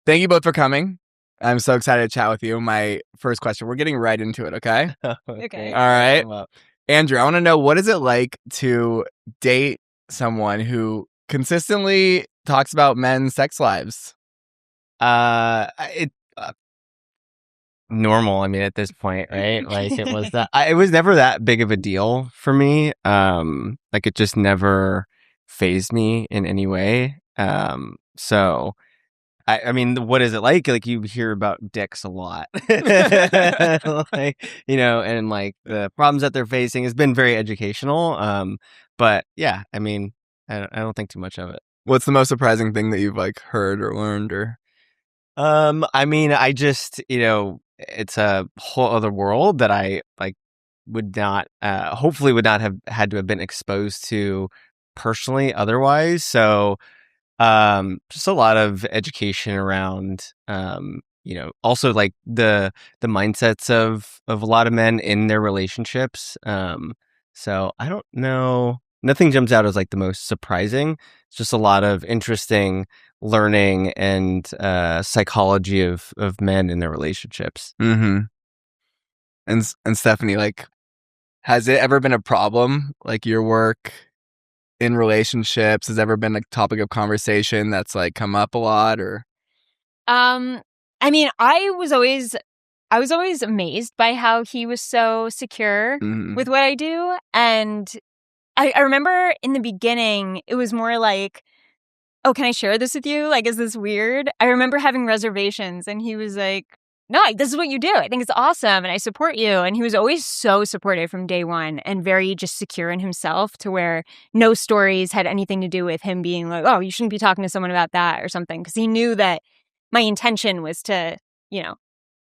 Thank you both for coming. I'm so excited to chat with you. My first question, we're getting right into it, okay? Okay. All right. Andrew, I want to know, what is it like to date someone who consistently talks about men's sex lives? It normal. I mean, at this point, right? Like it was never that big of a deal for me. Like it just never phased me in any way. So I mean, what is it like? Like you hear about dicks a lot, like, and like the problems that they're facing has been very educational. But yeah, I mean, I don't think too much of it. What's the most surprising thing that you've like heard or learned or? I mean, I just, it's a whole other world that I like would not, hopefully would not have had to have been exposed to personally otherwise. So, just a lot of education around, also like the mindsets of a lot of men in their relationships. So I don't know. Nothing jumps out as like the most surprising. It's just a lot of interesting learning and psychology of men in their relationships. Mm-hmm. And Stephanie, like, has it ever been a problem, like your work in relationships has ever been a topic of conversation that's like come up a lot? Or I mean, I was always amazed by how he was so secure with what I do. And I remember in the beginning, it was more like, oh, can I share this with you? Like, is this weird? I remember having reservations and he was like, no, this is what you do. I think it's awesome and I support you. And he was always so supportive from day one and very just secure in himself, to where no stories had anything to do with him being like, oh, you shouldn't be talking to someone about that or something. Because he knew that my intention was to, he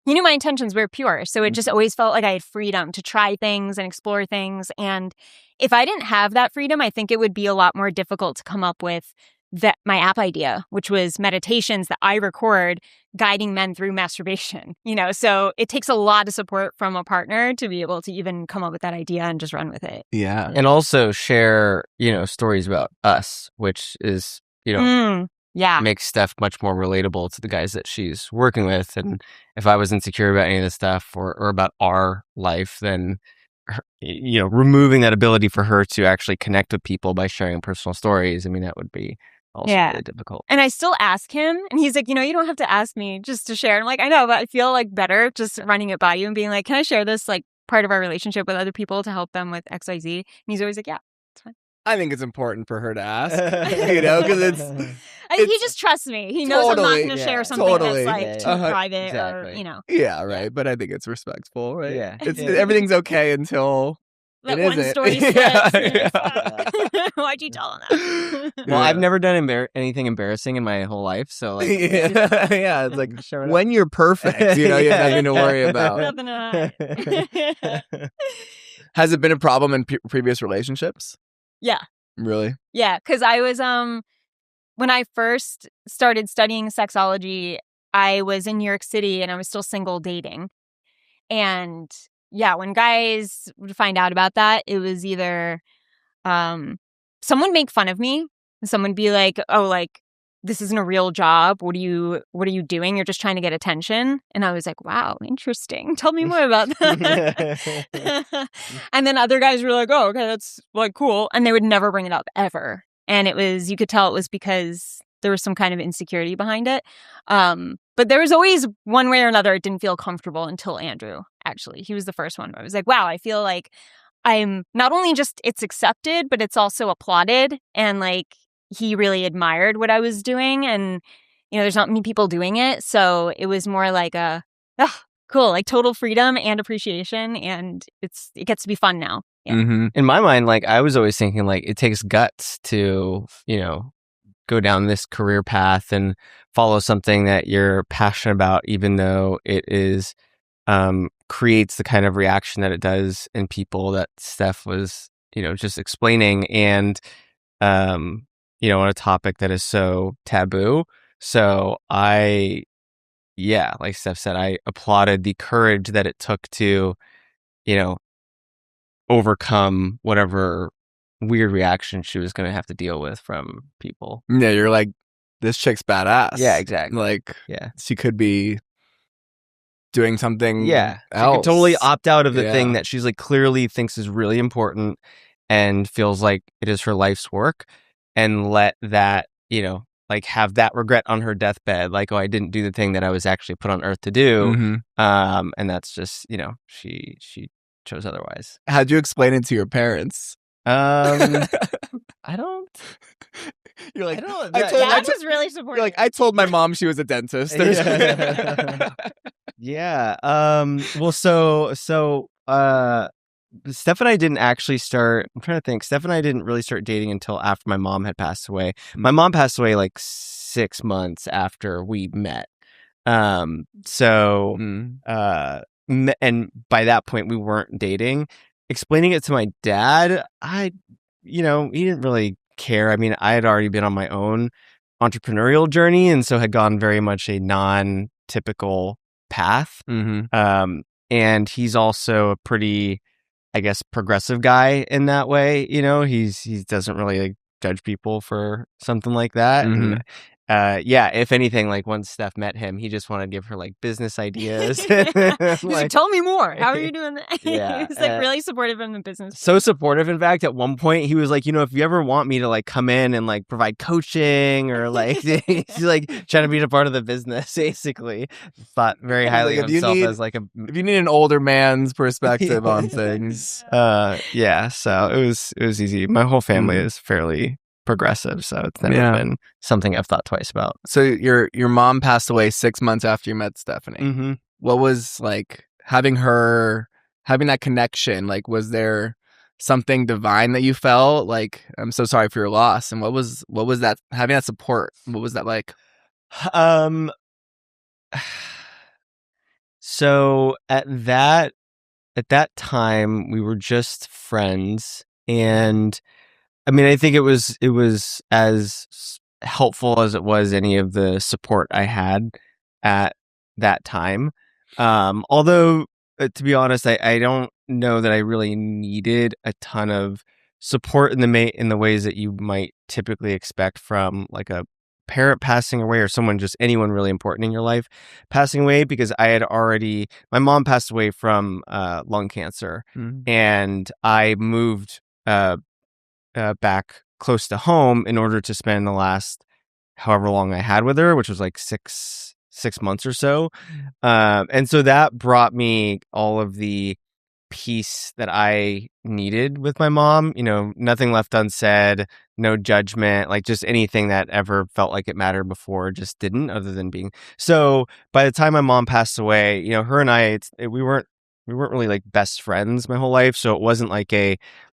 knew my intentions were pure. So it just always felt like I had freedom to try things and explore things. And if I didn't have that freedom, I think it would be a lot more difficult to come up with my app idea, which was meditations that I record guiding men through masturbation. So it takes a lot of support from a partner to be able to even come up with that idea and just run with it. Yeah. And also share, stories about us, which is, makes Steph much more relatable to the guys that she's working with. And if I was insecure about any of this stuff or about our life, then removing that ability for her to actually connect with people by sharing personal stories, I mean, that would be also really difficult. And I still ask him, and he's like, you don't have to ask me just to share. And I'm like, I know, but I feel like better just running it by you and being like, can I share this like part of our relationship with other people to help them with XYZ? And he's always like, yeah, it's fine. I think it's important for her to ask, because he just trusts me. He knows I'm not going to share something that's like too private, exactly. or Yeah, right. Yeah. But I think it's respectful, right? Yeah. Everything's okay until that it one isn't. story slips. Why'd you tell him that? Well, I've never done anything embarrassing in my whole life, so like, yeah, it's like when you're perfect, you have nothing to worry about. Nothing to hide. Has it been a problem in previous relationships? Yeah. Really? Yeah, because I was when I first started studying sexology, I was in New York City and I was still single dating. And yeah, when guys would find out about that, it was either someone make fun of me, someone be like, oh, like, this isn't a real job. What are you doing? You're just trying to get attention. And I was like, wow, interesting. Tell me more about that. And then other guys were like, oh, okay, that's like cool. And they would never bring it up ever. And you could tell it was because there was some kind of insecurity behind it. But there was always one way or another, it didn't feel comfortable until Andrew, actually. He was the first one where I was like, wow, I feel like I'm not only just it's accepted, but it's also applauded. And like, he really admired what I was doing, and there's not many people doing it, so it was more like cool, like total freedom and appreciation, and it gets to be fun now. Yeah. Mm-hmm. In my mind, like I was always thinking, like it takes guts to go down this career path and follow something that you're passionate about, even though it is creates the kind of reaction that it does in people that Steph was just explaining, and on a topic that is so taboo. So like Steph said, I applauded the courage that it took to, overcome whatever weird reaction she was going to have to deal with from people. Yeah, you're like, this chick's badass. Yeah, exactly. Like, Yeah. she could be doing something Yeah. She else. could totally opt out of the Yeah. thing that she's like clearly thinks is really important and feels like it is her life's work, and let that, you know, like have that regret on her deathbed, like, oh, I didn't do the thing that I was actually put on earth to do. Mhm. And that's just, you know, she chose otherwise. How'd you explain it to your parents? I don't. You're like, I don't. I told- Dad was really supportive. You're like, I told my mom she was a dentist. Yeah. Well, so Steph and I didn't actually start. I'm trying to think. Steph and I didn't really start dating until after my mom had passed away. My mom passed away like 6 months after we met. So and by that point we weren't dating. Explaining it to my dad, he didn't really care. I mean, I had already been on my own entrepreneurial journey, and so had gone very much a non-typical path. And he's also a pretty, I guess, progressive guy in that way. You know, he doesn't really like judge people for something like that. And if anything, like once Steph met him, he just wanted to give her like business ideas. He's like, tell me more. How are you doing that? Yeah, he was like really supportive in the business. So supportive, in fact, at one point he was like, you know, if you ever want me to like come in and like provide coaching or like he's like trying to be a part of the business, basically. Thought very highly of himself as like if you need an older man's perspective on things. So it was easy. My whole family is fairly progressive, so it's never been something I've thought twice about. So your mom passed away 6 months after you met Stephanie. What was like having that connection? Like, was there something divine that you felt? Like, I'm so sorry for your loss. And what was that, having that support? What was that like? So at that time we were just friends, and I mean, I think it was as helpful as it was any of the support I had at that time. Although, to be honest, I don't know that I really needed a ton of support in the ways that you might typically expect from like a parent passing away or anyone really important in your life passing away, because my mom passed away from lung cancer, and I moved back close to home in order to spend the last however long I had with her, which was like six months or so. And so that brought me all of the peace that I needed with my mom. You know, nothing left unsaid, no judgment, like just anything that ever felt like it mattered before just didn't, other than being. So by the time my mom passed away, you know, her and I, we weren't really like best friends my whole life. So it wasn't like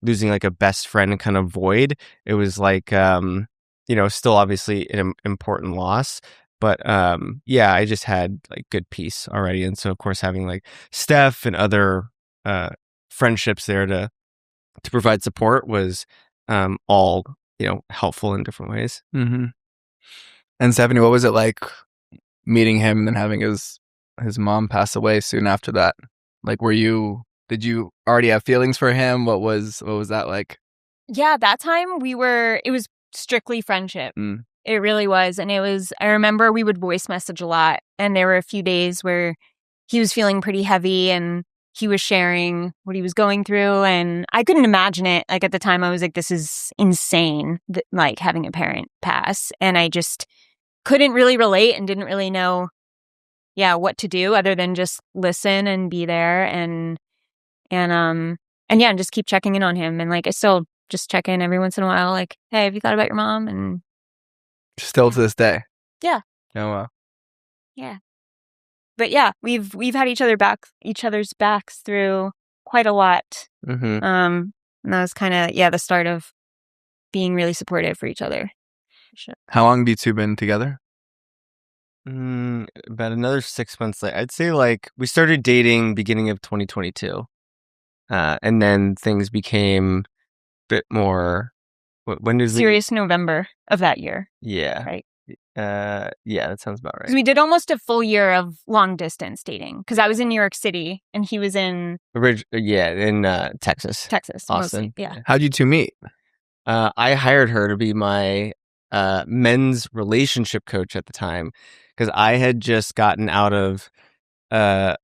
losing like a best friend kind of void. It was like, still obviously an important loss. But I just had like good peace already. And so, of course, having like Steph and other friendships there to provide support was all, helpful in different ways. And Stephanie, what was it like meeting him and then having his mom pass away soon after that? Like, did you already have feelings for him? What was that like? Yeah, that time it was strictly friendship. It really was. And I remember we would voice message a lot. And there were a few days where he was feeling pretty heavy and he was sharing what he was going through. And I couldn't imagine it. Like at the time I was like, this is insane, like having a parent pass. And I just couldn't really relate and didn't really know what to do other than just listen and be there and just keep checking in on him. And like I still just check in every once in a while, like, hey, have you thought about your mom? And still to this day. Yeah. Oh wow. Yeah. But yeah, we've had each other's backs through quite a lot. And that was kind of the start of being really supportive for each other. Sure. How long have you two been together? About another 6 months later. I'd say like we started dating beginning of 2022. And then things became a bit more. When did serious? November of that year. Yeah. Right. Yeah, that sounds about right. Because we did almost a full year of long distance dating. Because I was in New York City and he was in Texas, Austin. mostly. Yeah. How'd you two meet? I hired her to be my men's relationship coach at the time, because I had just gotten out of a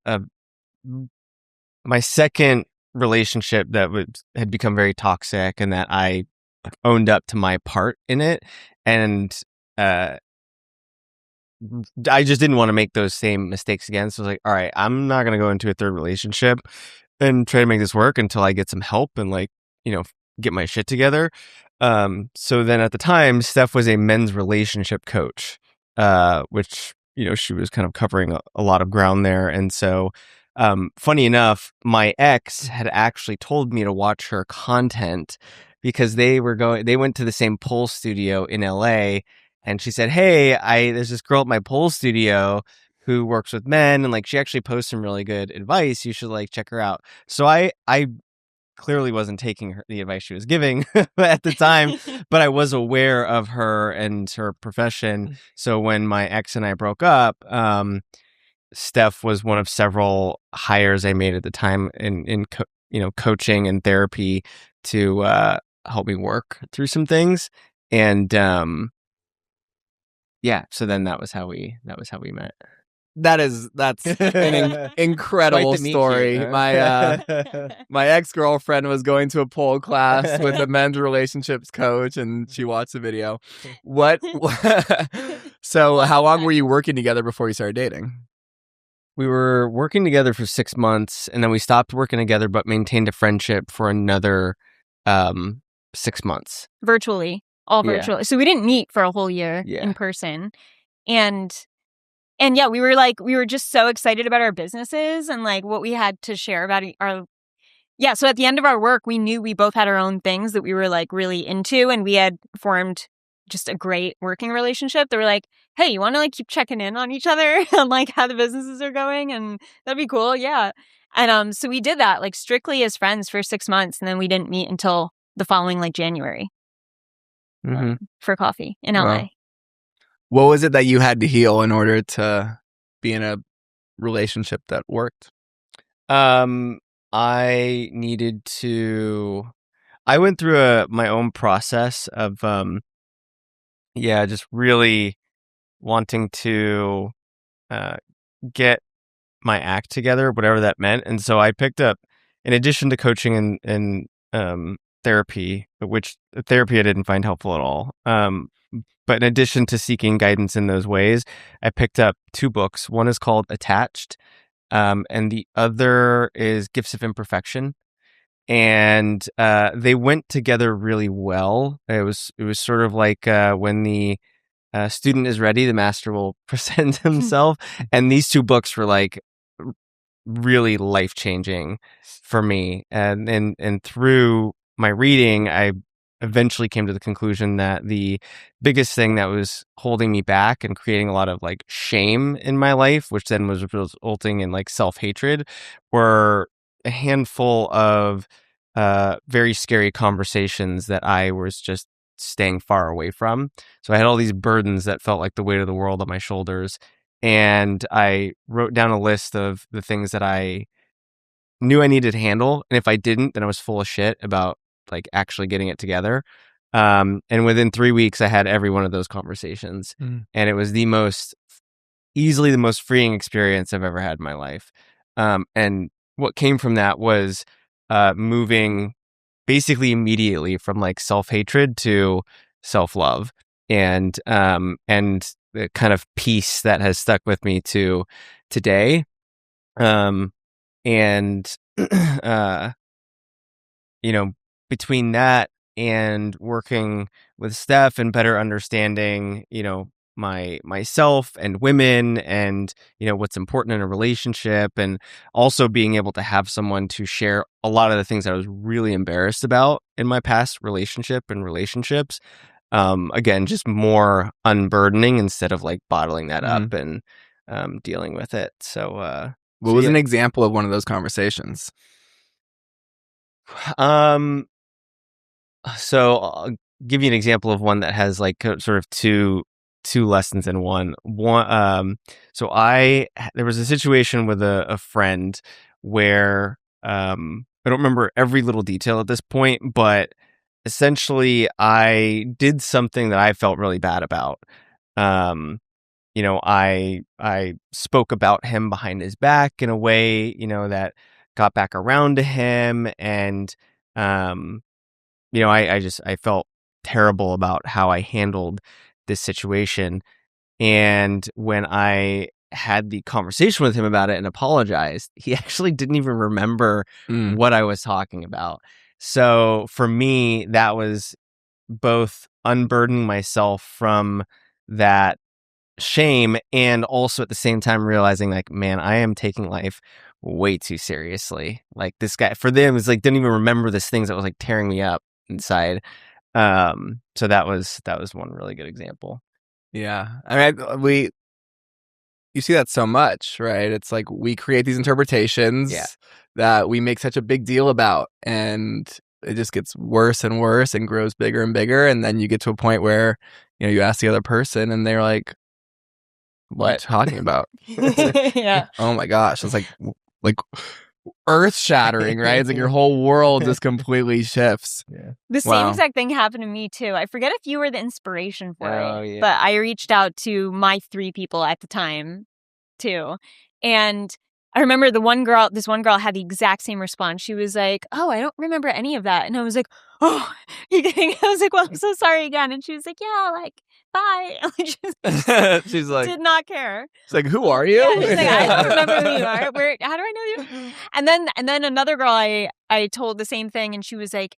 my second relationship that had become very toxic, and that I owned up to my part in it, and uh, I just didn't want to make those same mistakes again. So I was like, all right, I'm not gonna go into a third relationship and try to make this work until I get some help and get my shit together. So then at the time, Steph was a men's relationship coach, which she was kind of covering a lot of ground there. And so, funny enough, my ex had actually told me to watch her content because they went to the same pole studio in LA, and she said, "Hey, there's this girl at my pole studio who works with men, and like she actually posts some really good advice. You should like check her out." So I clearly wasn't taking the advice she was giving at the time, but I was aware of her and her profession. So when my ex and I broke up, Steph was one of several hires I made at the time in coaching and therapy to help me work through some things. And yeah, so then that was how we met. That's an incredible Quite the meet story. cute, huh? My ex-girlfriend was going to a pole class with a men's relationships coach, and she watched the video. So how long were you working together before you started dating? We were working together for 6 months, and then we stopped working together, but maintained a friendship for another 6 months. Virtually. All virtually. Yeah. So we didn't meet for a whole year in person. And yeah, we were just so excited about our businesses and like what we had to share about so at the end of our work, we knew we both had our own things that we were like really into, and we had formed just a great working relationship. They were like, "Hey, you want to like keep checking in on each other and like how the businesses are going?" And that'd be cool. Yeah. And so we did that like strictly as friends for 6 months, and then we didn't meet until the following like January for coffee in LA. Wow. What was it that you had to heal in order to be in a relationship that worked? I went through my own process of just really wanting to get my act together, whatever that meant. And so I picked up, in addition to coaching and therapy, which therapy I didn't find helpful at all. But in addition to seeking guidance in those ways, I picked up 2 books. One is called Attached, and the other is Gifts of Imperfection. And they went together really well. It was sort of like when the student is ready, the master will present himself. And these 2 books were like really life-changing for me. And through my reading, I eventually came to the conclusion that the biggest thing that was holding me back and creating a lot of like shame in my life, which then was resulting in like self-hatred, were a handful of very scary conversations that I was just staying far away from. So I had all these burdens that felt like the weight of the world on my shoulders. And I wrote down a list of the things that I knew I needed to handle. And if I didn't, then I was full of shit about like actually getting it together. And within 3 weeks, I had every one of those conversations. And it was easily the most freeing experience I've ever had in my life. And what came from that was moving basically immediately from like self-hatred to self-love, and the kind of peace that has stuck with me to today. And between that and working with Steph and better understanding, myself and women, and what's important in a relationship, and also being able to have someone to share a lot of the things that I was really embarrassed about in my past relationship and relationships. Again, just more unburdening instead of like bottling that up and dealing with it. So what was an example of one of those conversations? So I'll give you an example of one that has like sort of two lessons in one. So there was a situation with a friend where I don't remember every little detail at this point, but essentially I did something that I felt really bad about. I spoke about him behind his back in a way, that got back around to him. And, I felt terrible about how I handled this situation. And when I had the conversation with him about it and apologized, he actually didn't even remember Mm. what I was talking about. So for me, that was both unburdening myself from that shame and also at the same time realizing like, man, I am taking life way too seriously. Like this guy for them is like didn't even remember this things that was like tearing me up inside. So that was one really good example. Yeah. I mean, you see that so much, right? It's like we create these interpretations that we make such a big deal about, and it just gets worse and worse and grows bigger and bigger. And then you get to a point where, you ask the other person and they're like, what are you talking about? Yeah. Oh my gosh. It's like earth shattering, right? It's like your whole world just completely shifts. Yeah. The same exact thing happened to me too. I forget if you were the inspiration for it, but I reached out to my 3 people at the time too. And I remember this one girl had the exact same response. She was like, "Oh, I don't remember any of that." And I was like, "Oh, you kidding?" I was like, "Well, I'm so sorry again." And she was like, "Yeah, like, bye." She's like, did not care. She's like, "Who are you?" Yeah, she's like, "I don't remember who you are. How do I know you?" And then another girl I told the same thing, and she was like,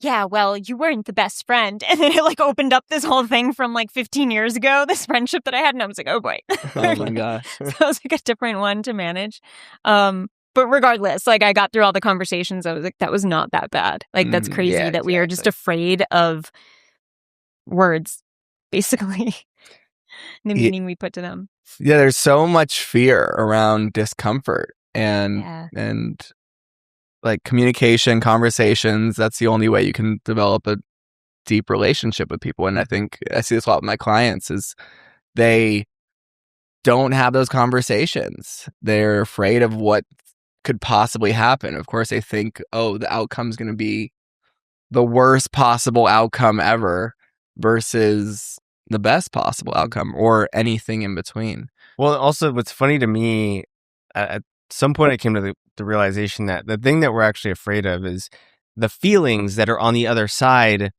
"Yeah, well, you weren't the best friend." And then it like opened up this whole thing from like 15 years ago, this friendship that I had, and I was like, "Oh boy." Oh my gosh. So it was like a different one to manage. But regardless, like I got through all the conversations. I was like, that was not that bad. Like that's crazy that we are just afraid of words, basically, the meaning we put to them. Yeah, there's so much fear around discomfort and like communication, conversations. That's the only way you can develop a deep relationship with people. And I think I see this a lot with my clients is they don't have those conversations. They're afraid of what could possibly happen. Of course, they think, oh, the outcome's going to be the worst possible outcome ever versus the best possible outcome or anything in between. Well, also what's funny to me, at some point I came to the realization that the thing that we're actually afraid of is the feelings that are on the other side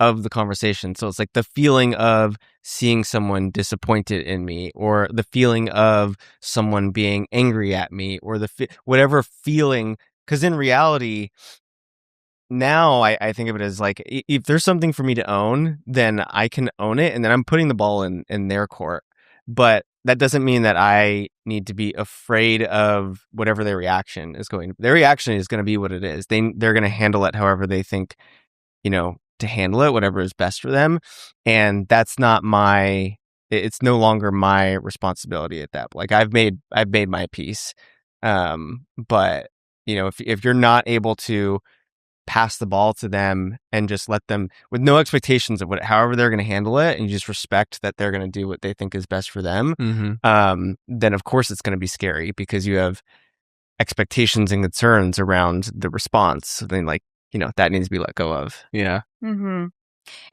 of the conversation. So it's like the feeling of seeing someone disappointed in me, or the feeling of someone being angry at me, or whatever feeling. Because in reality, now I think of it as like, if there's something for me to own, then I can own it, and then I'm putting the ball in their court. But that doesn't mean that I need to be afraid of whatever their reaction is going. Their reaction is going to be what it is. They're going to handle it however they think, to handle it, whatever is best for them. And that's not it's no longer my responsibility at that point. Like I've made my peace. But if you're not able to pass the ball to them and just let them with no expectations of however they're going to handle it, and you just respect that they're going to do what they think is best for them, then of course it's going to be scary because you have expectations and concerns around the response. Then that needs to be let go of. Yeah. Mm-hmm.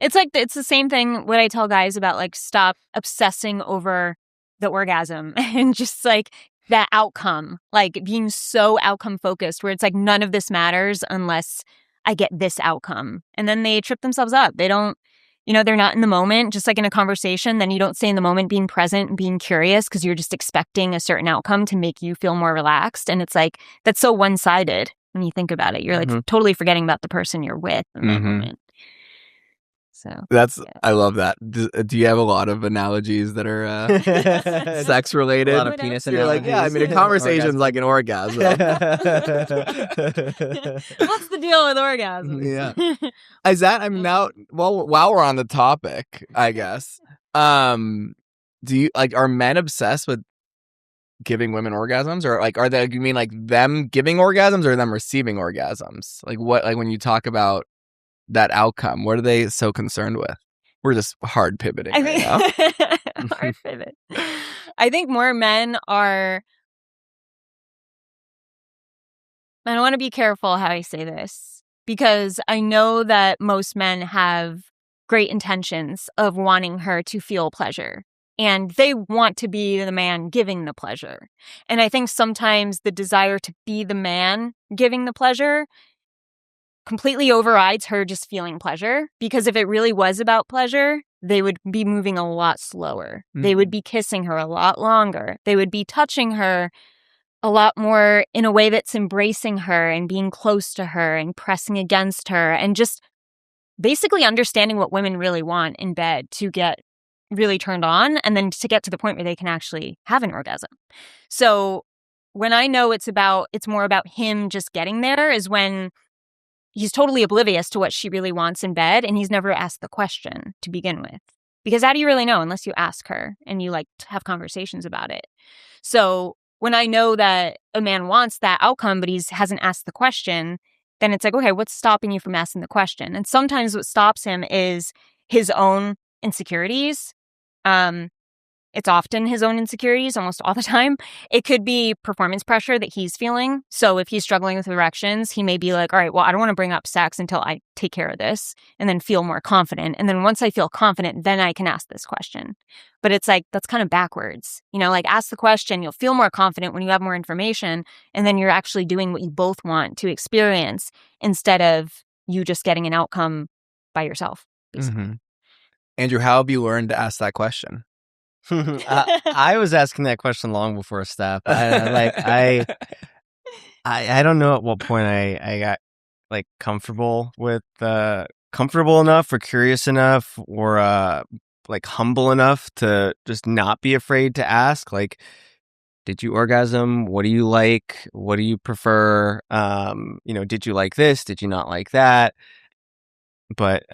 It's the same thing what I tell guys about like stop obsessing over the orgasm and just like that outcome, like being so outcome focused where it's like none of this matters unless I get this outcome. And then they trip themselves up. They don't, they're not in the moment, just like in a conversation. Then you don't stay in the moment being present and being curious because you're just expecting a certain outcome to make you feel more relaxed. And it's like, that's so one-sided when you think about it. You're like totally forgetting about the person you're with in that moment. So I love that. Do you have a lot of analogies that are sex related? A lot of penis You're analogies. like, yeah, I mean, a conversation's like an orgasm. What's the deal with orgasm? Yeah. Is that, I mean, now, well, while we're on the topic, I guess, do you, like, are men obsessed with giving women orgasms? Or, like, you mean, like, them giving orgasms or them receiving orgasms? Like, what, like, when you talk about that outcome, what are they so concerned with? We're just hard pivoting right now. Hard pivot. I think more men are, I don't want to be careful how I say this. because I know that most men have great intentions of wanting her to feel pleasure. And they want to be the man giving the pleasure. And I think sometimes the desire to be the man giving the pleasure completely overrides her just feeling pleasure. Because if it really was about pleasure, they would be moving a lot slower. They would be kissing her a lot longer. They would be touching her a lot more in a way that's embracing her and being close to her and pressing against her and just basically understanding what women really want in bed to get really turned on and then to get to the point where they can actually have an orgasm. So when I know it's more about him just getting there is when he's totally oblivious to what she really wants in bed and he's never asked the question to begin with. Because how do you really know unless you ask her and you like have conversations about it? So when I know that a man wants that outcome, but he hasn't asked the question, then it's like, okay, what's stopping you from asking the question? And sometimes what stops him is his own insecurities. It's often his own insecurities, almost all the time. It could be performance pressure that he's feeling. So if he's struggling with erections, he may be like, all right, well, I don't want to bring up sex until I take care of this and then feel more confident. And then once I feel confident, then I can ask this question. But it's like, that's kind of backwards. Like ask the question, you'll feel more confident when you have more information. And then you're actually doing what you both want to experience instead of you just getting an outcome by yourself, basically. Mm-hmm. Andrew, how have you learned to ask that question? I was asking that question long before Steph. I don't know at what point I got like comfortable enough or curious enough or like humble enough to just not be afraid to ask. Like, did you orgasm? What do you like? What do you prefer? Did you like this? Did you not like that? But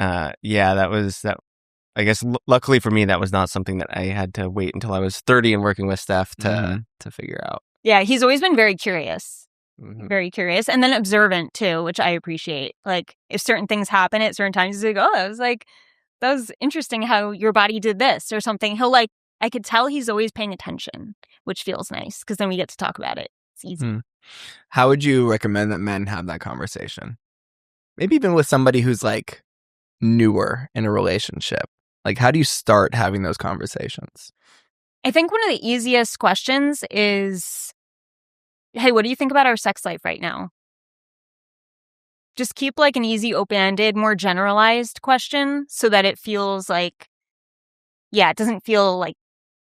yeah, that was that. I guess luckily for me, that was not something that I had to wait until I was 30 and working with Steph to figure out. Yeah, he's always been very curious. Mm-hmm. Very curious. And then observant too, which I appreciate. Like if certain things happen at certain times, he's like, oh, that was interesting how your body did this or something. I could tell he's always paying attention, which feels nice because then we get to talk about it. It's easy. How would you recommend that men have that conversation? Maybe even with somebody who's like newer in a relationship. Like, how do you start having those conversations? I think one of the easiest questions is, hey, what do you think about our sex life right now? Just keep like an easy, open-ended, more generalized question so that it feels like, it doesn't feel like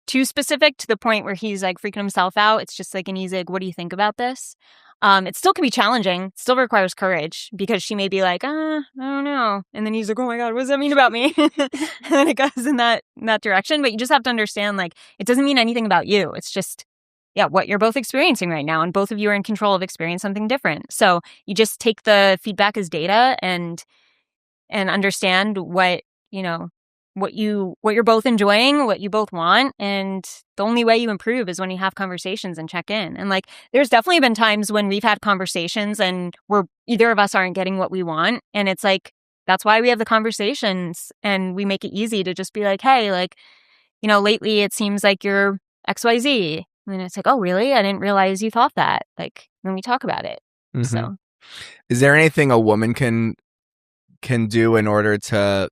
too specific to the point where he's like freaking himself out. It's just like an easy, like, what do you think about this? It still can be challenging. It still requires courage because she may be like, I don't know. And then he's like, oh my God, what does that mean about me? And then it goes in that direction. But you just have to understand, like, it doesn't mean anything about you. It's just, what you're both experiencing right now. And both of you are in control of experiencing something different. So you just take the feedback as data and understand what you're both enjoying, what you both want. And the only way you improve is when you have conversations and check in. And like, there's definitely been times when we've had conversations and either of us aren't getting what we want. And it's like, that's why we have the conversations and we make it easy to just be like, hey, like, lately it seems like you're XYZ. And it's like, oh, really? I didn't realize you thought that. Like, when we talk about it. Mm-hmm. So is there anything a woman can do in order to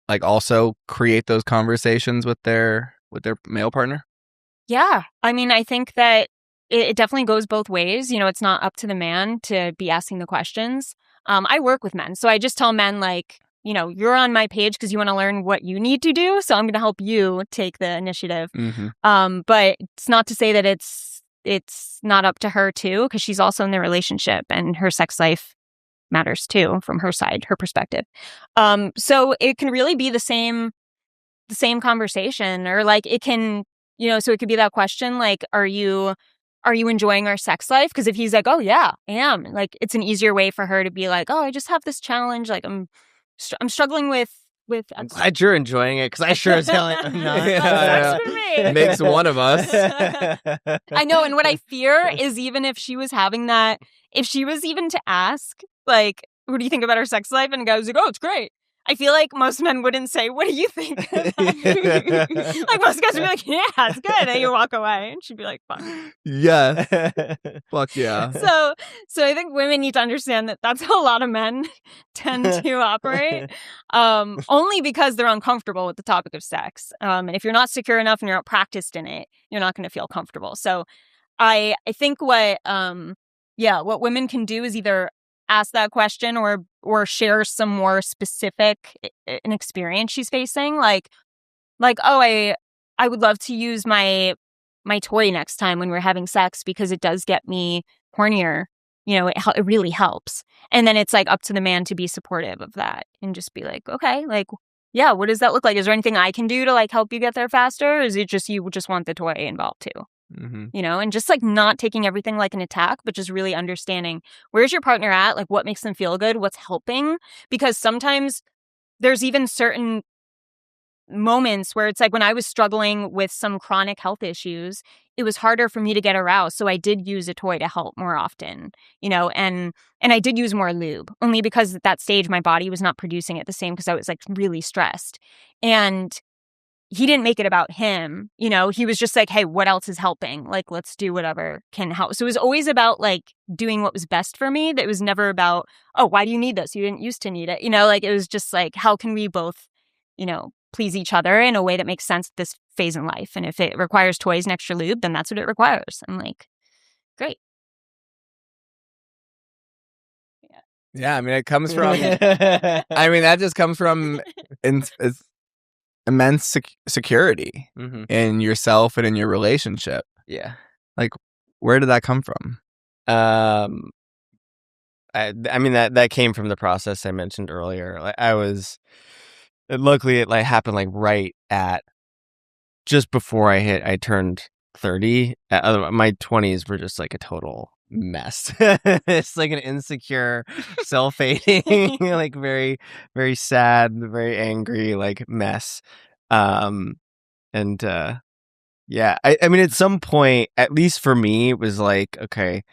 like also create those conversations with their male partner? Yeah. I mean, I think that it definitely goes both ways. It's not up to the man to be asking the questions. I work with men. So I just tell men like, you're on my page because you want to learn what you need to do. So I'm going to help you take the initiative. Mm-hmm. But it's not to say that it's not up to her too, because she's also in the relationship and her sex life matters too from her side, her perspective. So it can really be the same conversation, or like it can, so it could be that question like, are you enjoying our sex life? Because if he's like, oh yeah, I am, like it's an easier way for her to be like, oh, I just have this challenge, like I'm struggling with I'm glad you're enjoying it because I sure as hell am not. That's for me. It makes one of us. I know, and what I fear is even if she was having that, if she was even to ask, like, what do you think about our sex life? And the guy was like, oh, it's great. I feel like most men wouldn't say, "What do you think?" Like most guys would be like, "Yeah, it's good," and you walk away, and she'd be like, "Fine." Yeah. Fuck yeah. So I think women need to understand that that's how a lot of men tend to operate, only because they're uncomfortable with the topic of sex. And if you're not secure enough and you're not practiced in it, you're not going to feel comfortable. So I think what women can do is either ask that question or share some more specific an experience she's facing, like oh, I would love to use my toy next time when we're having sex because it does get me hornier. It really helps. And then it's like up to the man to be supportive of that and just be like, okay, like, yeah, what does that look like? Is there anything I can do to like help you get there faster? Or is it just you just want the toy involved too? Mm-hmm. And just like not taking everything like an attack, but just really understanding where's your partner at, like what makes them feel good, what's helping. Because sometimes there's even certain moments where it's like when I was struggling with some chronic health issues, it was harder for me to get aroused. So I did use a toy to help more often, and I did use more lube only because at that stage my body was not producing it the same because I was like really stressed. And he didn't make it about him, he was just like, hey, what else is helping? Like, let's do whatever can help. So it was always about like doing what was best for me. That was never about, oh, why do you need this? You didn't used to need it. Like it was just like, how can we both, please each other in a way that makes sense at this phase in life? And if it requires toys and extra lube, then that's what it requires. I'm like, great. Yeah, I mean, it comes from, that just comes from immense security in yourself and in your relationship. Yeah. Like, where did that come from? I mean, that came from the process I mentioned earlier. Like, luckily it like happened like right at just before I turned 30. My 20s were just like a total mess. It's like an insecure, self-hating, like very, very sad, very angry, like mess. Yeah, I mean, at some point, at least for me, it was like, okay,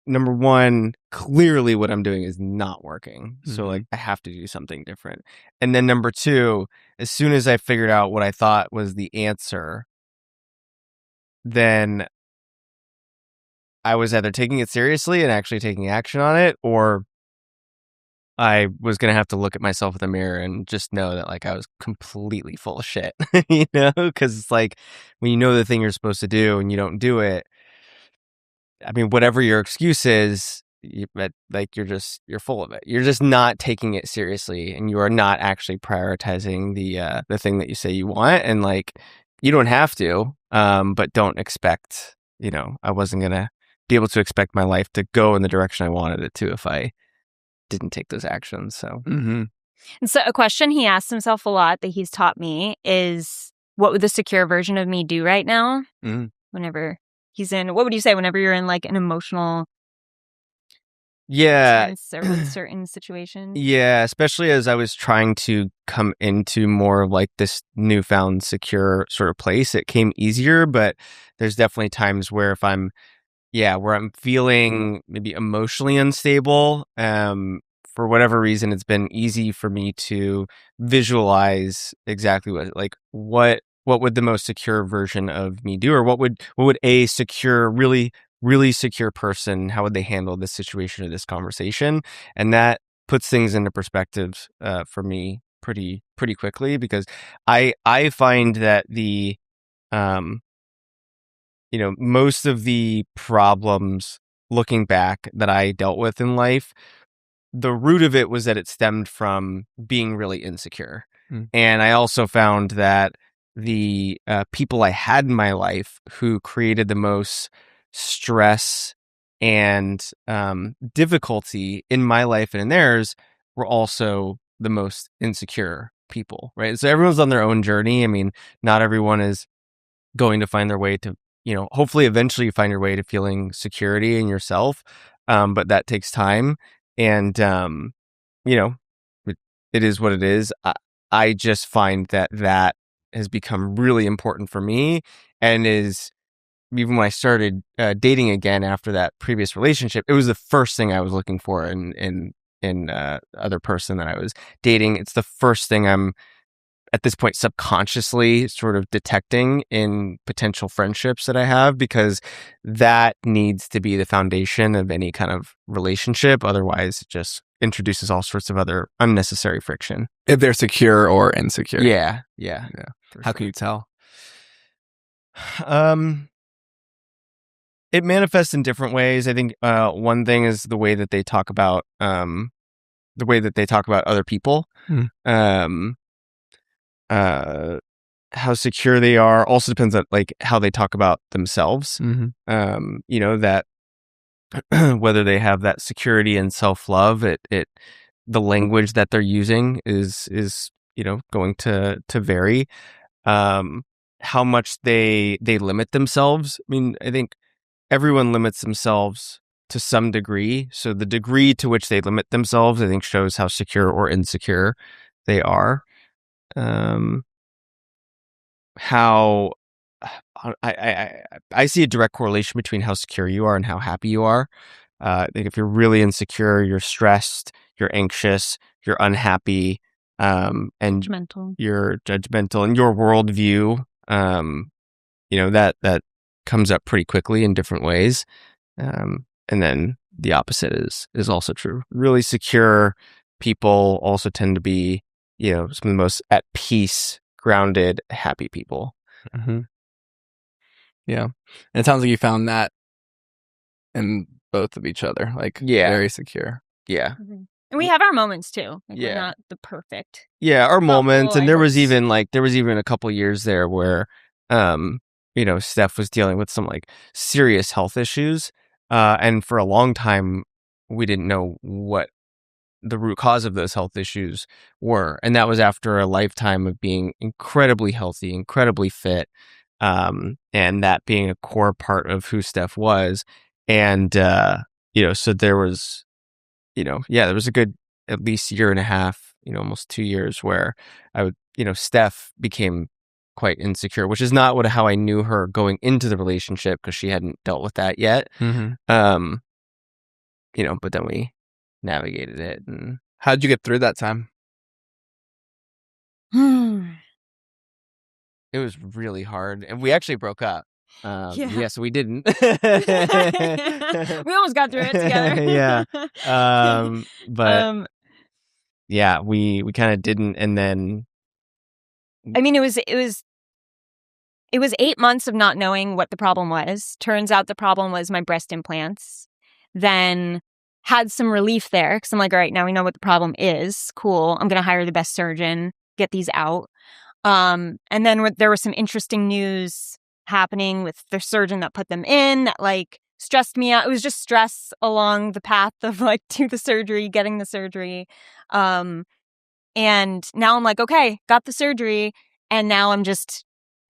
number one, clearly what I'm doing is not working. So like I have to do something different. And then number two, as soon as I figured out what I thought was the answer, then I was either taking it seriously and actually taking action on it, or I was going to have to look at myself in the mirror and just know that like I was completely full of shit, because it's like when you know the thing you're supposed to do and you don't do it, I mean, whatever your excuse is, you're full of it. You're just not taking it seriously, and you are not actually prioritizing the thing that you say you want. And like, you don't have to, but don't expect. I wasn't gonna be able to expect my life to go in the direction I wanted it to if I didn't take those actions. So, And so a question he asks himself a lot that he's taught me is, what would the secure version of me do right now? Whenever he's in, what would you say whenever you're in like an emotional certain situation? Yeah, especially as I was trying to come into more of like this newfound secure sort of place, it came easier, but there's definitely times where if I'm feeling maybe emotionally unstable, for whatever reason, it's been easy for me to visualize exactly what would the most secure version of me do, or what would a secure, really, really secure person, how would they handle this situation or this conversation? And that puts things into perspective for me pretty quickly, because I find that the most of the problems looking back that I dealt with in life, the root of it was that it stemmed from being really insecure. And I also found that the people I had in my life who created the most stress and difficulty in my life and in theirs were also the most insecure people, right? So everyone's on their own journey. I mean, not everyone is going to find their way to, hopefully eventually you find your way to feeling security in yourself. But that takes time. And, it is what it is. I just find that has become really important for me, and is, even when I started dating again after that previous relationship, it was the first thing I was looking for in other person that I was dating. It's the first thing I'm at this point subconsciously sort of detecting in potential friendships that I have, because that needs to be the foundation of any kind of relationship. Otherwise, it just introduces all sorts of other unnecessary friction. If they're secure or insecure. Yeah. How can you tell? It manifests in different ways. I think one thing is the way that they talk about other people. How secure they are also depends on like how they talk about themselves. That whether they have that security and self-love, the language that they're using is going to vary. How much they limit themselves. I mean, I think everyone limits themselves to some degree. So the degree to which they limit themselves, I think, shows how secure or insecure they are. How I see a direct correlation between how secure you are and how happy you are. I think if you're really insecure, you're stressed, you're anxious, you're unhappy, and you're judgmental, and your worldview, that comes up pretty quickly in different ways. And then the opposite is also true. Really secure people also tend to be, some of the most at peace, grounded, happy people. Yeah. And it sounds like you found that in both of each other, like very secure. Yeah. And we have our moments too. Like we're not the perfect. Yeah, our moments. And there was even a couple years there where Steph was dealing with some like serious health issues. And for a long time we didn't know what the root cause of those health issues were. And that was after a lifetime of being incredibly healthy, incredibly fit, and that being a core part of who Steph was. And, so there was, there was a good at least year and a half, almost 2 years where Steph became quite insecure, which is not how I knew her going into the relationship, because she hadn't dealt with that yet. But then we navigated it. And how'd you get through that time? It was really hard, and we actually broke up. So we didn't. We almost got through it together. But we kind of didn't, and then I mean, it was 8 months of not knowing what the problem was. Turns out the problem was my breast implants. Then had some relief there because I'm like, all right, now we know what the problem is. Cool. I'm going to hire the best surgeon, get these out. And then there was some interesting news happening with the surgeon that put them in that like stressed me out. It was just stress along the path of like getting the surgery. And now I'm like, okay, got the surgery. And now I'm just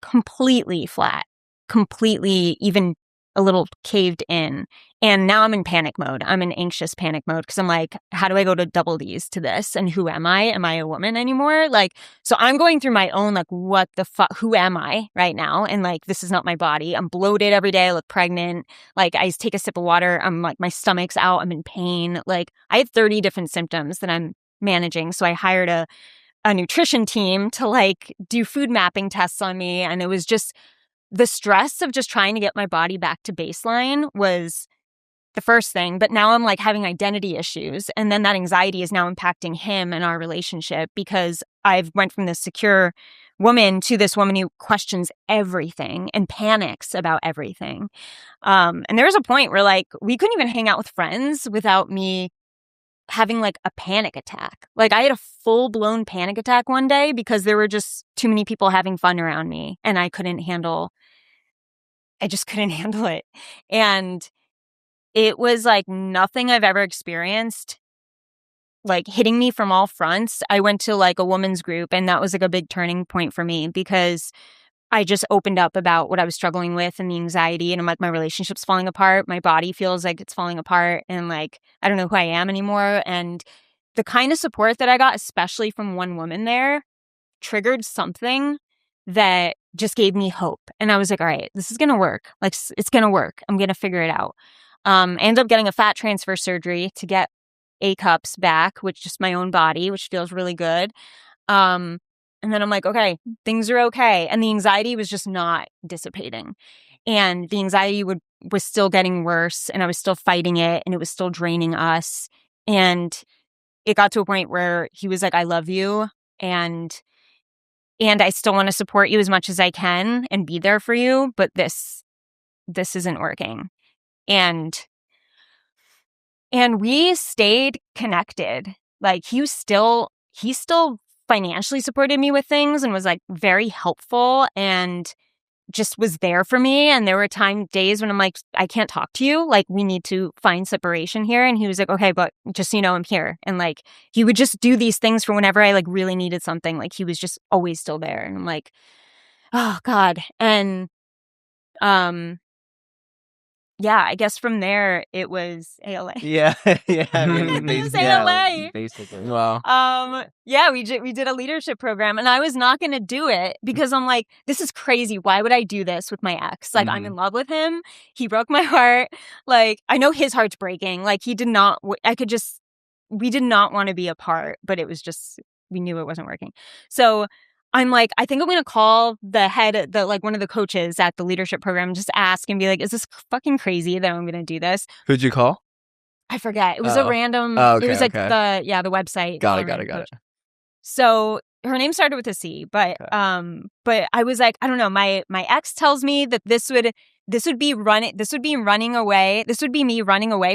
completely flat, completely even a little caved in. And now I'm in panic mode. I'm in anxious panic mode because I'm like, how do I go to double D's to this? And who am I? Am I a woman anymore? Like, so I'm going through my own, like, what the fuck? Who am I right now? And like, this is not my body. I'm bloated every day. I look pregnant. Like, I take a sip of water. I'm like, my stomach's out. I'm in pain. Like, I have 30 different symptoms that I'm managing. So I hired a nutrition team to like do food mapping tests on me. And it was just the stress of just trying to get my body back to baseline was the first thing. But now I'm like having identity issues. And then that anxiety is now impacting him and our relationship because I've went from this secure woman to this woman who questions everything and panics about everything. And there was a point where like we couldn't even hang out with friends without me having like a panic attack. Like I had a full-blown panic attack one day because there were just too many people having fun around me and I just couldn't handle it. And it was like nothing I've ever experienced, like hitting me from all fronts. I went to like a women's group and that was like a big turning point for me because I just opened up about what I was struggling with and the anxiety, and I'm like, my relationship's falling apart. My body feels like it's falling apart and like, I don't know who I am anymore. And the kind of support that I got, especially from one woman there, triggered something that just gave me hope. And I was like, all right, this is going to work. Like, it's going to work. I'm going to figure it out. I ended up getting a fat transfer surgery to get A cups back, which just my own body, which feels really good. And then I'm like, okay, things are okay. And the anxiety was just not dissipating. And the anxiety was still getting worse, and I was still fighting it, and it was still draining us. And it got to a point where he was like, I love you, and I still want to support you as much as I can and be there for you, but this isn't working. And we stayed connected. Like he still financially supported me with things and was like very helpful and just was there for me. And there were days when I'm like, I can't talk to you. Like, we need to find separation here. And he was like, okay, but just so you know, I'm here. And like, he would just do these things for whenever I like really needed something. Like, he was just always still there. And I'm like, oh God. And yeah, I guess from there it was ALA. Yeah. Yeah. I mean, It was ALA. Basically. Wow. Yeah, we did a leadership program, and I was not going to do it because I'm like, this is crazy. Why would I do this with my ex? Like, I'm in love with him. He broke my heart. Like, I know his heart's breaking. Like, we did not want to be apart, but it was just, we knew it wasn't working. So I'm like, I think I'm going to call one of the coaches at the leadership program, just ask and be like, is this fucking crazy that I'm going to do this? Who'd you call? I forget. It was a random, okay, it was like okay. the website. Got it. So her name started with a C, but I was like, I don't know. My ex tells me that this would be me running away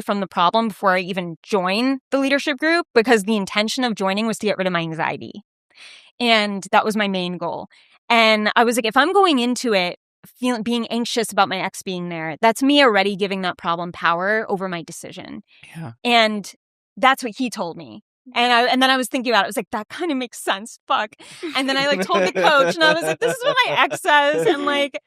from the problem before I even join the leadership group, because the intention of joining was to get rid of my anxiety. And that was my main goal. And I was like, if I'm going into it being anxious about my ex being there, that's me already giving that problem power over my decision. Yeah. And that's what he told me. And then I was thinking about it. I was like, that kind of makes sense. Fuck. And then I like told the coach, and I was like, this is what my ex says. And like,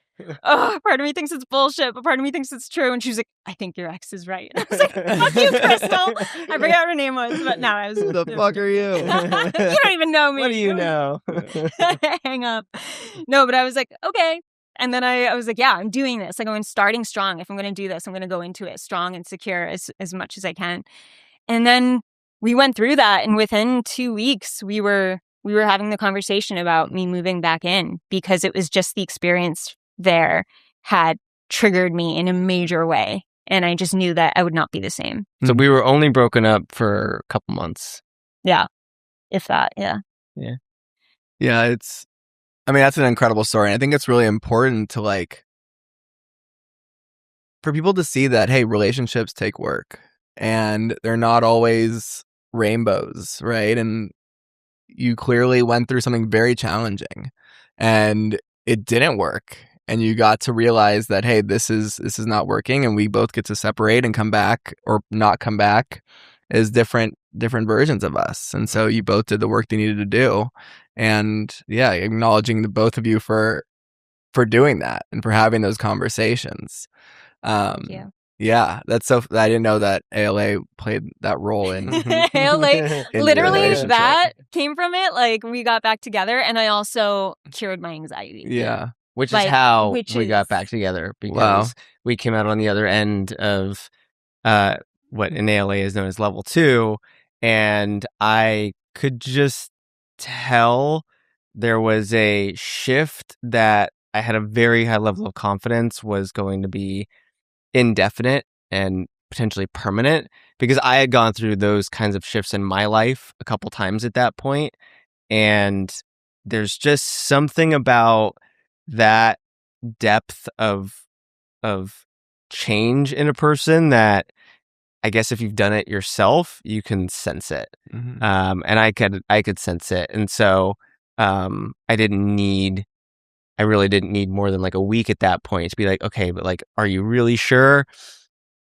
oh, part of me thinks it's bullshit, but part of me thinks it's true. And she was like, I think your ex is right. And I was like, fuck you, Crystal. I forgot what her name was, but no, I was. Who the fuck are you? You don't even know me. What do you know? Hang up. No, but I was like, okay. And then I was like, yeah, I'm doing this. Like, I'm starting strong. If I'm going to do this, I'm going to go into it strong and secure as much as I can. And then we went through that, and within 2 weeks, we were having the conversation about me moving back in, because it was just the experience there had triggered me in a major way, and I just knew that I would not be the same. So we were only broken up for a couple months. Yeah, if that. Yeah. That's an incredible story. And I think it's really important to like for people to see that, hey, relationships take work and they're not always rainbows, right? And you clearly went through something very challenging and it didn't work. And you got to realize that, hey, this is not working, and we both get to separate and come back or not come back as different versions of us. And so you both did the work they needed to do. And yeah, acknowledging the both of you for doing that and for having those conversations. Yeah. Yeah, that's so. I didn't know that ALA played that role in ALA. in Literally, relationship. that came from it. Like, we got back together, and I also cured my anxiety. Yeah, Which Like, is how which we is- got back together, because we came out on the other end of what in ALA is known as level 2, and I could just tell there was a shift that I had a very high level of confidence was going to be indefinite and potentially permanent, because I had gone through those kinds of shifts in my life a couple times at that point, and there's just something about that depth of change in a person that I guess if you've done it yourself, you can sense it. Mhm. And I could sense it. And so I really didn't need more than like a week at that point to be like, okay, but like, are you really sure?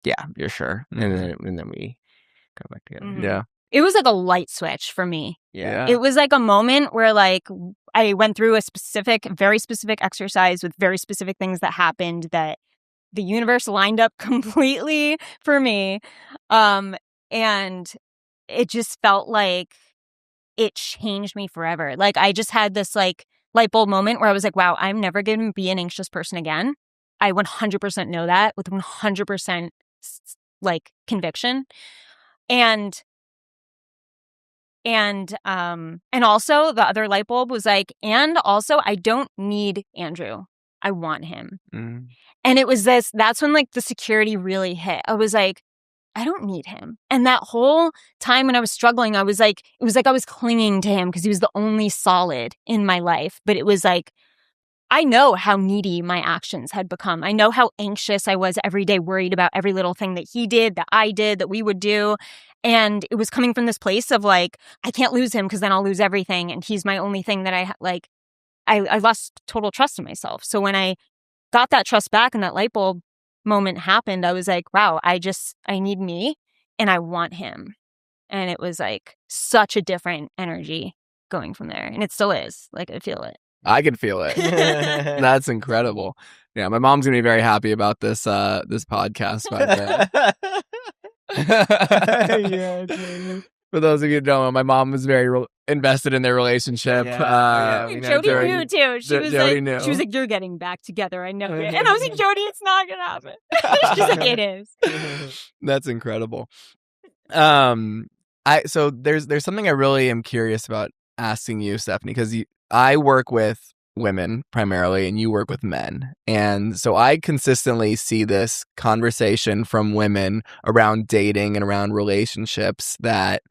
Yeah, you're sure. Mhm. And then we go back together. Mhm. Yeah, It was like a light switch for me. yeah. It was like a moment where like I went through a very specific exercise with very specific things that happened that the universe lined up completely for me. And it just felt like it changed me forever. Like, I just had this like light bulb moment where I was like, wow, I'm never going to be an anxious person again. I 100% know that with 100% like conviction. And And also the other light bulb was like, and also I don't need Andrew. I want him. Mm. And it was that's when like the security really hit. I was like, I don't need him. And that whole time when I was struggling, it was like I was clinging to him because he was the only solid in my life. But it was like, I know how needy my actions had become. I know how anxious I was every day, worried about every little thing that he did, that I did, that we would do. And it was coming from this place of like, I can't lose him because then I'll lose everything. And he's my only thing that I lost total trust in myself. So when I got that trust back and that light bulb moment happened, I was like, wow, I need me and I want him. And it was like such a different energy going from there. And it still is. Like, I feel it. I can feel it. That's incredible. Yeah, my mom's gonna be very happy about this this podcast, by the way. Yeah, For those of you who don't know, my mom was very invested in their relationship. Yeah, Jody knew too. Jody knew. She was like, "You're getting back together. I know it." And I was like, "Jody, it's not gonna happen." She's like, "It is." That's incredible. So there's something I really am curious about asking you, Stephanie, because I work with women primarily and you work with men. And so I consistently see this conversation from women around dating and around relationships that,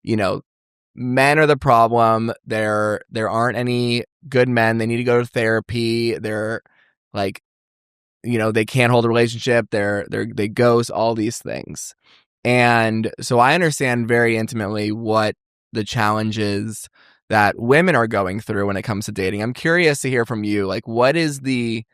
you know, men are the problem. There aren't any good men. They need to go to therapy. They're like, you know, they can't hold a relationship. They ghost, all these things. And so I understand very intimately what the challenges that women are going through when it comes to dating. I'm curious to hear from you. Like, what's the